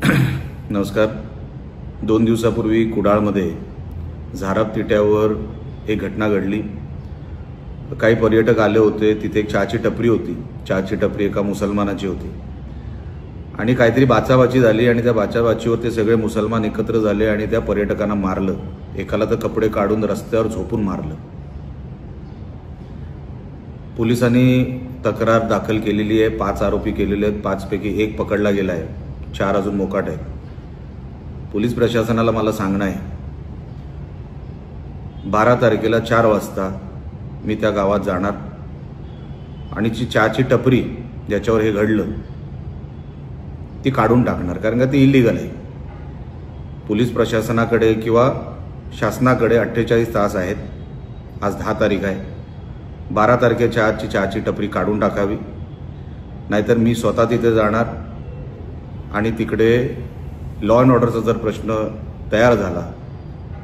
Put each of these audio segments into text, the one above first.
नमस्कार। 2 दिवसापूर्वी कुडाळमध्ये झाराप तिट्यावर एक घटना घडली। काही पर्यटक आले होते। तिथे एक चहाची टपरी होती। चहाची टपरी एका मुसलमानाची होती आणि काहीतरी बाचाबाची झाली आणि त्या बाचाबाचीवर ते सगळे मुसलमान एकत्र झाले आणि त्या पर्यटकांना मारलं। एकाला तर कपडे काढून रस्त्यावर झोपून मारलं। पोलिसांनी तक्रार दाखल केलेली आहे। 5 आरोपी केलेले आहेत। 5 पैकी 1 पकडला गेला आहे। 4 अजून मोकाट आहेत। पोलीस प्रशासनाला मला सांगणं आहे, 12 तारखेला 4 वाजता मी त्या गावात जाणार आणि जी चहाची टपरी ज्याच्यावर हे घडलं ती काढून टाकणार, कारण का ती इल्लीगल आहे। पोलीस प्रशासनाकडे किंवा शासनाकडे 48 तास आहेत। आज 10 तारीख आहे। 12 तारखेच्या आजची चहाची टपरी काढून टाकावी, नाहीतर मी स्वतः तिथे जाणार आणि तिकडे लॉ अँड ऑर्डरचा जर प्रश्न तयार झाला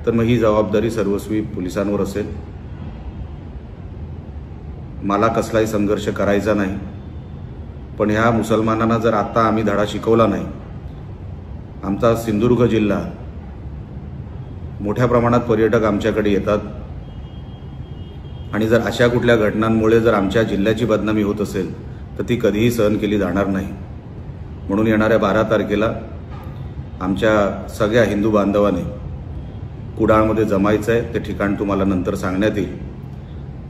तर मग ही जबाबदारी सर्वस्वी पोलिसांवर असेल। मला कसलाही संघर्ष करायचा नाही, पण ह्या मुसलमानांना जर आता आम्ही धडा शिकवला नाही, आमचा सिंधुदुर्ग जिल्हा मोठ्या प्रमाणात पर्यटक आमच्याकडे येतात आणि जर अशा कुठल्या घटनांमुळे जर आमच्या जिल्ह्याची बदनामी होत असेल तर ती कधीही सहन केली जाणार नाही। म्हणून येणाऱ्या 12 तारखेला आमच्या सगळ्या हिंदू बांधवांनी कुडाळमध्ये जमायचं आहे। ते ठिकाण तुम्हाला नंतर सांगण्यात येईल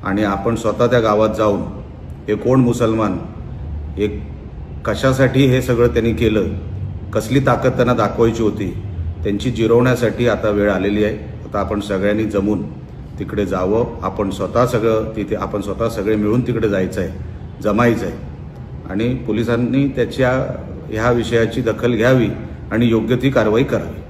आणि आपण स्वतः त्या गावात जाऊन हे कोण मुसलमान, एक कशासाठी हे सगळं त्यांनी केलं, कसली ताकद त्यांना दाखवायची होती, त्यांची जिरवण्यासाठी आता वेळ आलेली आहे। आता आपण सगळ्यांनी जमून तिकडे जावं। आपण स्वतः सगळे मिळून तिकडे जायचं आहे, जमायचं आहे आणि पोलिसांनी ह्या विषयाची दखल घ्यावी आणि योग्य ती कारवाई करावी।